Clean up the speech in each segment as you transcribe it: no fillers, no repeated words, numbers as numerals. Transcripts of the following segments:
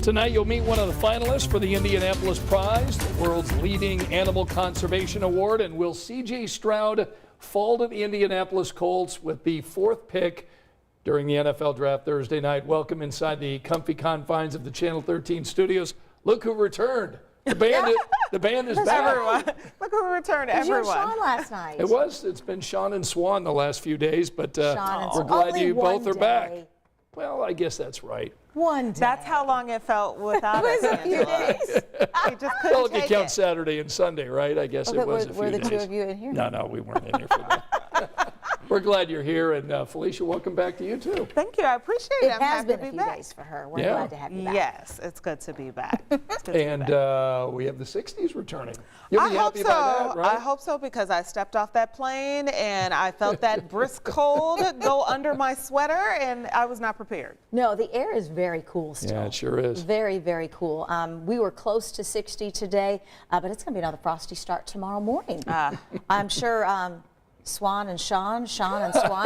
Tonight, you'll meet one of the finalists for the Indianapolis Prize, the world's leading animal conservation award, and will C.J. Stroud fall to the Indianapolis Colts with the 4th pick during the NFL Draft Thursday night. Welcome inside the comfy confines of the Channel 13 studios. Look who returned. The band is back. Everyone. Look who returned, everyone. It was Sean last night. It was. It's been Sean and Swan the last few days, but we're glad Only you both one are back. day. Well, I guess that's right. One day. That's how long it felt without It was us, a few Angela. days. We just couldn't Well, if you take count it. Saturday and Sunday, right? I guess Okay, it was a few were the days. two of you in here? No, we weren't in here for that. We're glad you're here, and Felicia, welcome back to you too. Thank you. I appreciate it. It I'm has happy been to a be few back. days for her. We're Yeah. glad to have you back. Yes, it's good to be back. It's good to be And back. we have the 60s returning. You'll I be hope happy so. about that, right? I hope so, because I stepped off that plane and I felt that brisk cold go under my sweater, and I was not prepared. No, the air is very cool still. Yeah, it sure is. Very, very cool. We were close to 60 today, but it's going to be another frosty start tomorrow morning. I'm sure Sean and Swan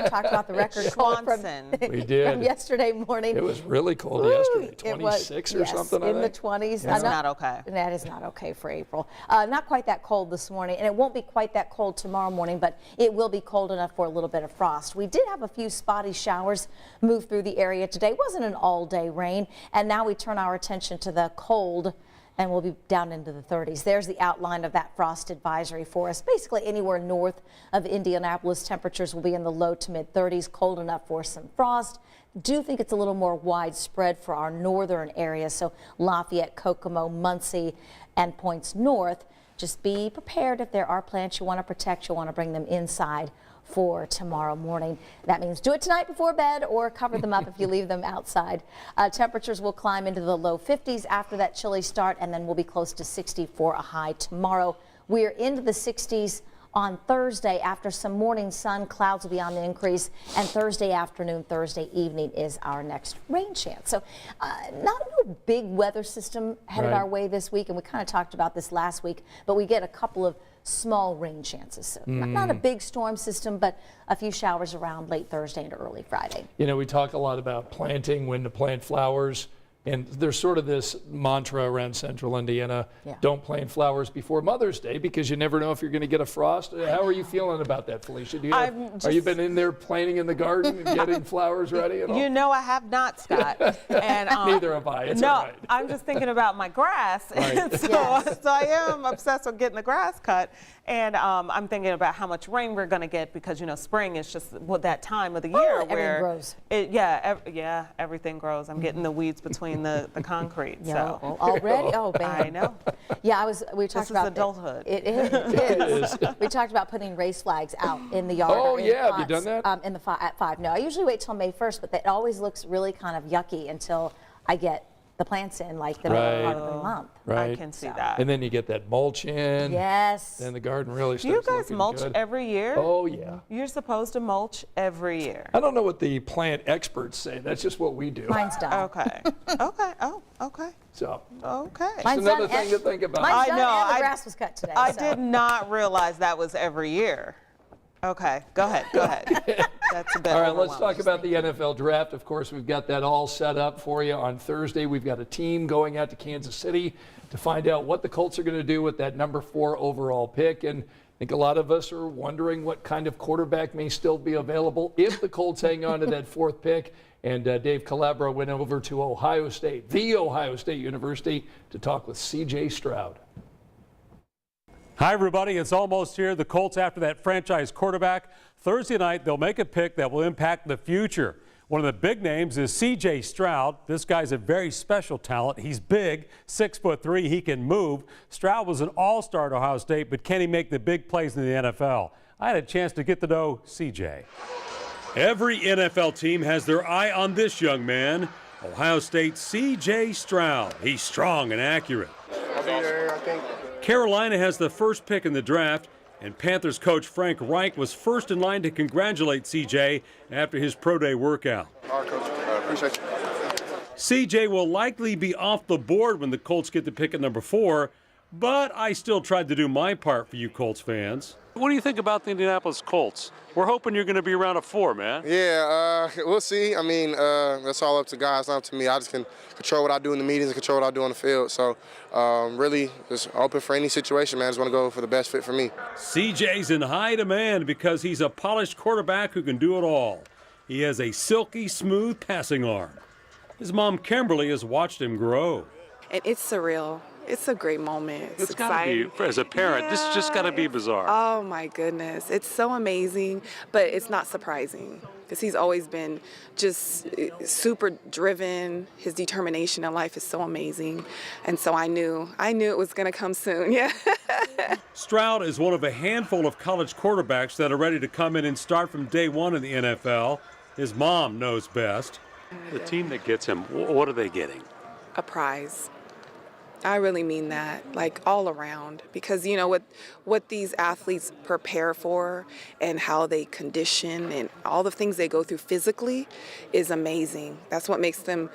talked about the record cold from We did. from yesterday morning. It was really cold yesterday, It was, 26 or yes, something, I in the think. 20s. That's not okay. That is not okay for April. Not quite that cold this morning, and it won't be quite that cold tomorrow morning, but it will be cold enough for a little bit of frost. We did have a few spotty showers move through the area today. It wasn't an all-day rain, and now we turn our attention to the cold, and we'll be down into the 30s. There's the outline of that frost advisory for us. Basically anywhere north of Indianapolis, temperatures will be in the low to mid 30s, cold enough for some frost. Do think it's a little more widespread for our northern areas, so Lafayette, Kokomo, Muncie, and points north. Just be prepared if there are plants you want to protect, you'll want to bring them inside for tomorrow morning. That means do it tonight before bed or cover them up if you leave them outside. Temperatures will climb into the low 50s after that chilly start, and then we'll be close to 60 for a high tomorrow. We're into the 60s on Thursday after some morning sun. Clouds will be on the increase, and Thursday afternoon, Thursday evening is our next rain chance. So not a big weather system headed our way this week, and we kind of talked about this last week, but we get a couple of small rain chances. So not a big storm system, but a few showers around late Thursday and early Friday. You know, we talk a lot about planting, when to plant flowers, and there's sort of this mantra around central Indiana, don't plant flowers before Mother's Day because you never know if you're going to get a frost. How are you feeling about that, Felicia? Are you been in there planting in the garden and getting flowers ready and all? You know, I have not, Scott. And, Neither have I. It's no, all right. I'm just thinking about my grass. Right. So I am obsessed with getting the grass cut. And I'm thinking about how much rain we're going to get because, you know, spring is just that time of the year where grows. Everything grows. I'm getting the weeds between the concrete. Yeah, So already? Oh, man. I know. Yeah, we talked This is about adulthood. It is. We talked about putting race flags out in the yard. Oh, or in yeah. pots, Have you done that? at 5. No, I usually wait till May 1st, but that always looks really kind of yucky until I get the plants in, like the middle part of the month. Right. I can see that. And then you get that mulch in. Yes. Then the garden really Do you starts guys mulch good. every year? Oh, yeah. You're supposed to mulch every year. I don't know what the plant experts say. That's just what we do. Mine's done. Okay. Okay. Oh, okay. So Okay. it's Mine's another done, thing to think about. Mine's I done know, and the I- grass was cut today. I so. did not realize that was every year. Okay, go ahead. That's a bit All right, let's talk overwhelming. about the NFL draft. Of course, we've got that all set up for you on Thursday. We've got a team going out to Kansas City to find out what the Colts are going to do with that number 4 overall pick. And I think a lot of us are wondering what kind of quarterback may still be available if the Colts hang on to that 4th pick. And Dave Calabro went over to Ohio State, the Ohio State University, to talk with C.J. Stroud. Hi, everybody. It's almost here. The Colts after that franchise quarterback. Thursday night, they'll make a pick that will impact the future. One of the big names is C.J. Stroud. This guy's a very special talent. He's big, 6'3". He can move. Stroud was an all-star at Ohio State, but can he make the big plays in the NFL? I had a chance to get to know C.J. Every NFL team has their eye on this young man, Ohio State's C.J. Stroud. He's strong and accurate. I'll be there, I think. Carolina has the first pick in the draft, and Panthers coach Frank Reich was first in line to congratulate C.J. after his pro day workout. All right, Coach. Appreciate you. C.J. will likely be off the board when the Colts get the pick at number 4, but I still tried to do my part for you Colts fans. What do you think about the Indianapolis Colts? We're hoping you're going to be around at 4, man. Yeah, we'll see. I mean, that's all up to God. It's not up to me. I just can control what I do in the meetings and control what I do on the field. So really just open for any situation, man. I just want to go for the best fit for me. CJ's in high demand because he's a polished quarterback who can do it all. He has a silky smooth passing arm. His mom, Kimberly, has watched him grow. And it's surreal. It's a great moment. It's got to be, as a parent, this has just got to be bizarre. Oh my goodness. It's so amazing, but it's not surprising because he's always been just super driven. His determination in life is so amazing. And so I knew it was going to come soon. Yeah. Stroud is one of a handful of college quarterbacks that are ready to come in and start from day one in the NFL. His mom knows best. The team that gets him, what are they getting? A prize. I really mean that, like all around, because you know what these athletes prepare for and how they condition and all the things they go through physically is amazing. That's what makes them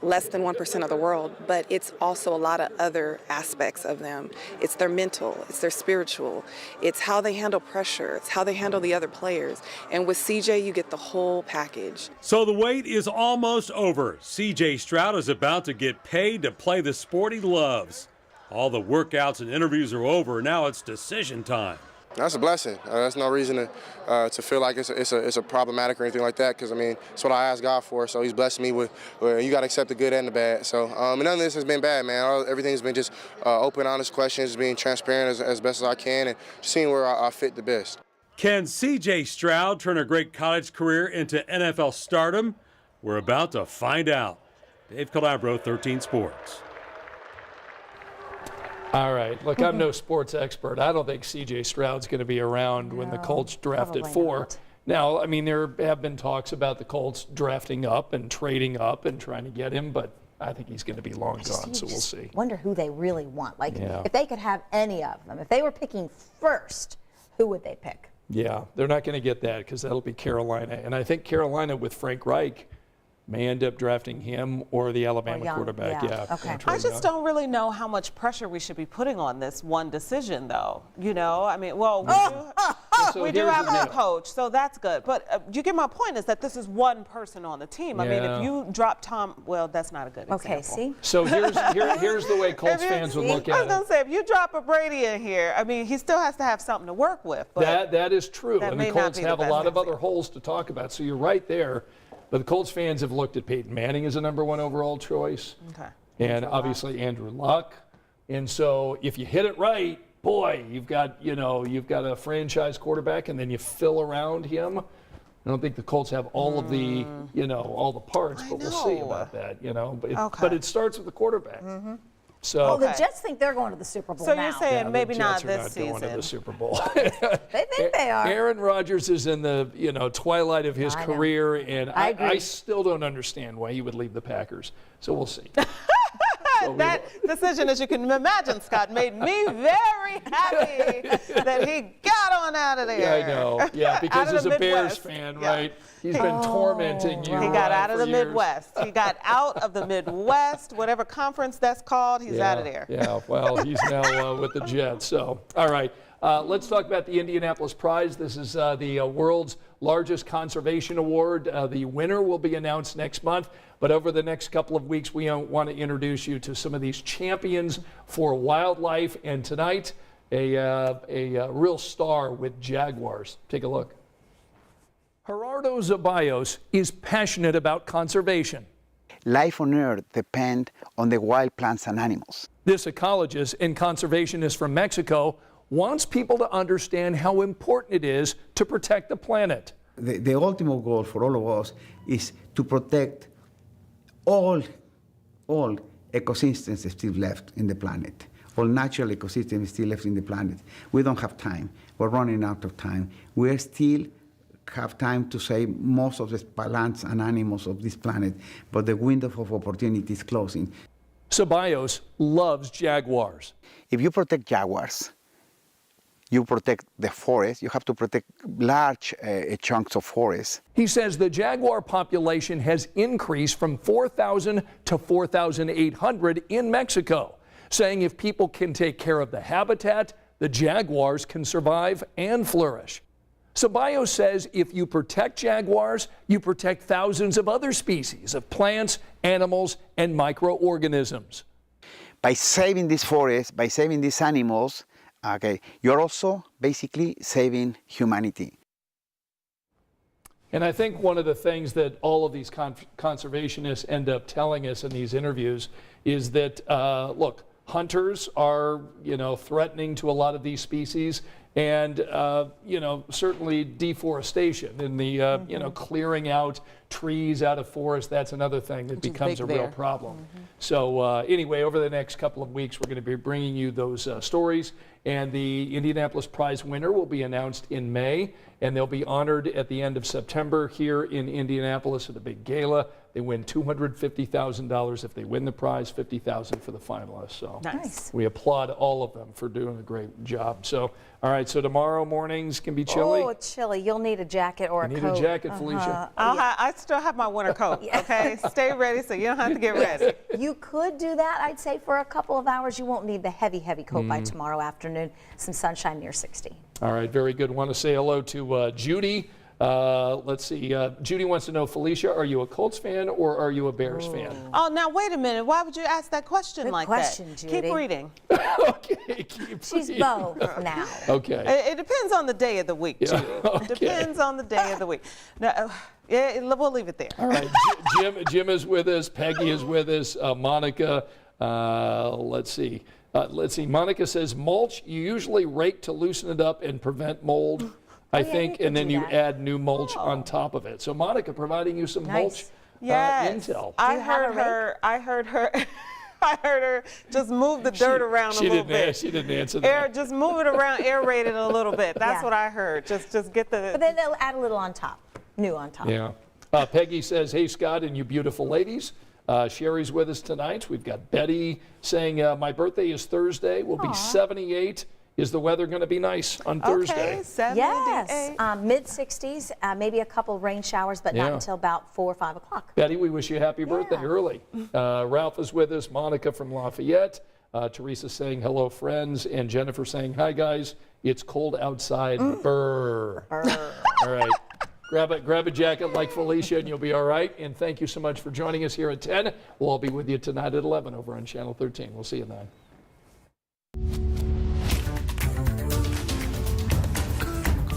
less than 1% of the world, but it's also a lot of other aspects of them. It's their mental, it's their spiritual, it's how they handle pressure, it's how they handle the other players. And with CJ, you get the whole package. So the wait is almost over. CJ Stroud is about to get paid to play the sport he loves. All the workouts and interviews are over. Now it's decision time. That's a blessing. That's no reason to feel like it's a problematic or anything like that, because, I mean, it's what I asked God for. So he's blessed me with you got to accept the good and the bad. So and none of this has been bad, man. Everything's been just open, honest questions, being transparent as best as I can, and seeing where I fit the best. Can CJ Stroud turn a great college career into NFL stardom? We're about to find out. Dave Calabro, 13 Sports. All right. Look, I'm no sports expert. I don't think C.J. Stroud's going to be around when the Colts draft at 4. not. Now, I mean, there have been talks about the Colts drafting up and trading up and trying to get him, but I think he's going to be long gone, so we'll see. Wonder who they really want. Like, Yeah. if they could have any of them, if they were picking first, who would they pick? Yeah, they're not going to get that because that'll be Carolina. And I think Carolina with Frank Reich may end up drafting him or the Alabama Young, quarterback. yeah. Yeah. Okay. I just don't really know how much pressure we should be putting on this one decision, though. You know, I mean, well, So we do here's have the a new deal. coach, so that's good. But you get my point is that this is one person on the team. I mean, Yeah. if you drop Tom, well, that's not a good example. Okay, see? So here's the way Colts If you- fans would look I was at going it. to say, if you drop a Brady in here, I mean, he still has to have something to work with. But That is true, that and may the not Colts be the have a best lot of other example. holes to talk about. So you're right there. But the Colts fans have looked at Peyton Manning as a number 1 overall choice, Okay. and obviously Andrew Luck. And so if you hit it right, boy, you've got a franchise quarterback, and then you fill around him. I don't think the Colts have all of the all the parts, but we'll see know. about that. But Okay. it starts with the quarterback. So. Oh, the Okay. Jets think they're going to the Super Bowl So now. you're saying Yeah, the maybe Jets not are this not going to the season. Super Bowl. They think they are. Aaron Rodgers is in the twilight of his I know. career, and I agree. I still don't understand why he would leave the Packers. So we'll see. That decision, as you can imagine, Scott, made me very happy that he got on out of there. Yeah, I know. Yeah, because Out of as the a Bears Midwest. fan, Yeah. right? He's been tormenting you. He got out of for the years. Midwest. He got out of the Midwest, whatever conference that's called, he's out of there. Yeah, well, he's now with the Jets. So, all right. Let's talk about the Indianapolis Prize. This is the world's largest conservation award. The winner will be announced next month. But over the next couple of weeks, we want to introduce you to some of these champions for wildlife. And tonight, a real star with jaguars. Take a look. Gerardo Zeballos is passionate about conservation. Life on Earth depends on the wild plants and animals. This ecologist and conservationist from Mexico wants people to understand how important it is to protect the planet. The ultimate goal for all of us is to protect all ecosystems still left in the planet, all natural ecosystems still left in the planet. We don't have time. We're running out of time. We still have time to save most of the plants and animals of this planet, but the window of opportunity is closing. Zeballos loves jaguars. If you protect jaguars, you protect the forest. You have to protect large chunks of forest. He says the jaguar population has increased from 4,000 to 4,800 in Mexico. saying if people can take care of the habitat, the jaguars can survive and flourish. So Bio says if you protect jaguars, you protect thousands of other species of plants, animals, and microorganisms. By saving this forest, by saving these animals, okay, you're also basically saving humanity. And I think one of the things that all of these conservationists end up telling us in these interviews is that, look, hunters are, threatening to a lot of these species, and, certainly deforestation and the, clearing out trees out of forests, that's another thing that becomes a real problem. So anyway, over the next couple of weeks, we're going to be bringing you those stories, and the Indianapolis Prize winner will be announced in May, and they'll be honored at the end of September here in Indianapolis at a big gala. They win $250,000 if they win the prize, $50,000 for the finalists. So Nice. we applaud all of them for doing a great job. So, all right, so tomorrow mornings can be chilly. Oh, it's chilly. You'll need a jacket or a You need coat. a jacket, Felicia. I still have my winter coat, okay? Stay ready so you don't have to get ready. You could do that, I'd say, for a couple of hours. You won't need the heavy, heavy coat by tomorrow afternoon. Some sunshine near 60. All right, very good. Want to say hello to Judy. Let's see. Judy wants to know, Felicia, are you a Colts fan or are you a Bears fan? Oh, now wait a minute. Why would you ask that question Good like question, that? Judy. Keep reading. Okay, keep She's reading. both now. Okay. It depends on the day of the week, Judy. Okay. Depends on the day of the week. Now, we'll leave it there. All right, Jim is with us. Peggy is with us. Monica, let's see. Monica says, mulch, you usually rake to loosen it up and prevent mold, I think, you and could then do you that. add new mulch on top of it. So Monica providing you some mulch Yes. intel. I you have a heard her. I heard her just move the dirt around a little bit. She didn't answer that. Just move it around, aerate it a little bit. That's Yeah. what I heard. Just get the. But then they'll add a little on top, new on top. Yeah. Peggy says, hey, Scott and you beautiful ladies. Sherry's with us tonight. We've got Betty saying, my birthday is Thursday. We'll be 78. Is the weather going to be nice on Thursday? Okay, 78. Yes, mid 60s, maybe a couple rain showers, but Yeah. not until about 4 or 5 o'clock. Betty, we wish you a happy birthday early. Ralph is with us, Monica from Lafayette, Teresa saying hello, friends, and Jennifer saying, hi, guys. It's cold outside. Brr. All right. Grab a jacket like Felicia and you'll be all right. And thank you so much for joining us here at 10. We'll all be with you tonight at 11 over on Channel 13. We'll see you then.